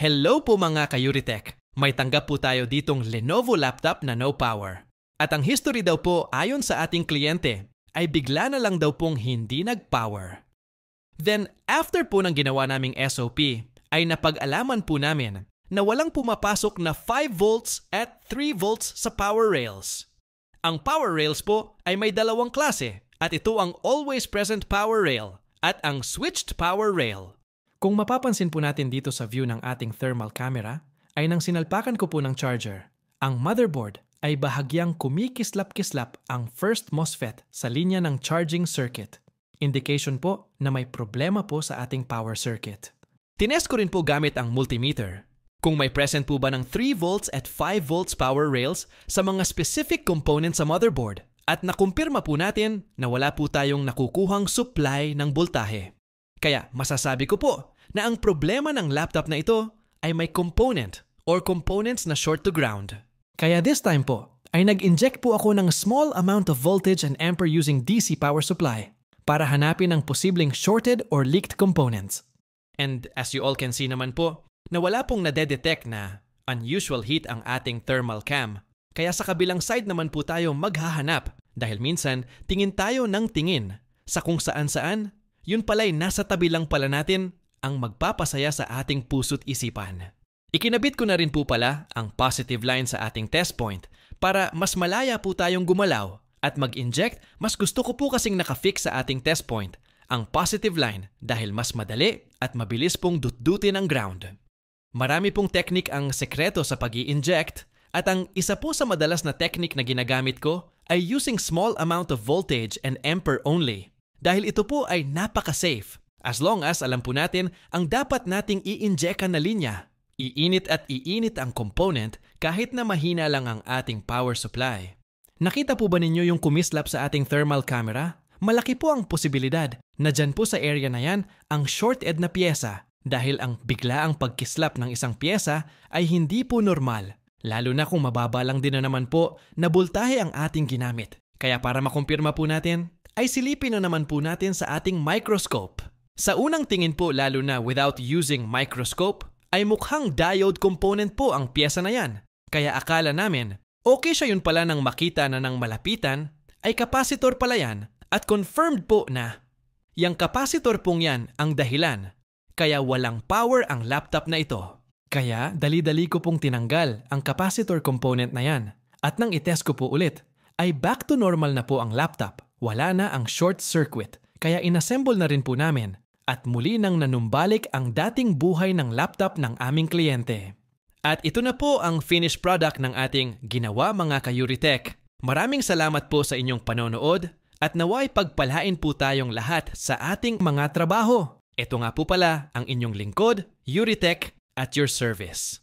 Hello po mga ka-Yuritech! May tanggap po tayo ditong Lenovo laptop na no power. At ang history daw po ayon sa ating kliyente ay bigla na lang daw pong hindi nag-power. Then after po ng ginawa naming SOP ay napag-alaman po namin na walang pumapasok na 5 volts at 3 volts sa power rails. Ang power rails po ay may dalawang klase at ito ang always present power rail at ang switched power rail. Kung mapapansin po natin dito sa view ng ating thermal camera, ay nang sinalpakan ko po ng charger, ang motherboard ay bahagyang kumikislap-kislap ang first MOSFET sa linya ng charging circuit. Indication po na may problema po sa ating power circuit. Tinest ko rin po gamit ang multimeter. Kung may present po ba ng 3 volts at 5 volts power rails sa mga specific components sa motherboard at nakumpirma po natin na wala po tayong nakukuhang supply ng boltahe. Kaya masasabi ko po na ang problema ng laptop na ito ay may component or components na short to ground. Kaya this time po ay nag-inject po ako ng small amount of voltage and ampere using DC power supply para hanapin ang posibleng shorted or leaked components. And as you all can see naman po, na wala pong nadedetect na unusual heat ang ating thermal cam. Kaya sa kabilang side naman po tayo maghahanap dahil minsan tingin tayo ng tingin sa kung saan-saan, yun pala'y nasa tabi lang pala natin ang magpapasaya sa ating puso't isipan. Ikinabit ko na rin po pala ang positive line sa ating test point para mas malaya po tayong gumalaw at mag-inject. Mas gusto ko po kasing nakafix sa ating test point ang positive line dahil mas madali at mabilis pong dutdutin ang ground. Marami pong technique ang sekreto sa pag-i-inject at ang isa po sa madalas na technique na ginagamit ko ay using small amount of voltage and ampere only dahil ito po ay napaka-safe as long as alam po natin ang dapat nating i-injectan na linya. Iinit at iinit ang component kahit na mahina lang ang ating power supply. Nakita po ba ninyo yung kumislap sa ating thermal camera? Malaki po ang posibilidad na dyan po sa area na yan ang short-ed na pyesa dahil ang biglaang pagkislap ng isang pyesa ay hindi po normal. Lalo na kung mababa lang din na naman po na boltahe ang ating ginamit. Kaya para makumpirma po natin, ay silipin na naman po natin sa ating microscope. Sa unang tingin po lalo na without using microscope, ay mukhang diode component po ang pyesa na yan. Kaya akala namin, okay siya yun pala nang makita na ng malapitan, ay capacitor pala yan at confirmed po na yang capacitor pong yan ang dahilan. Kaya walang power ang laptop na ito. Kaya dali-dali ko pong tinanggal ang capacitor component na yan. At nang itest ko po ulit, ay back to normal na po ang laptop. Wala na ang short circuit. Kaya inassemble na rin po namin. At muli nang nanumbalik ang dating buhay ng laptop ng aming kliyente. At ito na po ang finished product ng ating ginawa mga ka-Yuritech. Maraming salamat po sa inyong panonood at naway pagpalain po tayong lahat sa ating mga trabaho. Ito nga po pala ang inyong lingkod, Yuritech, at your service.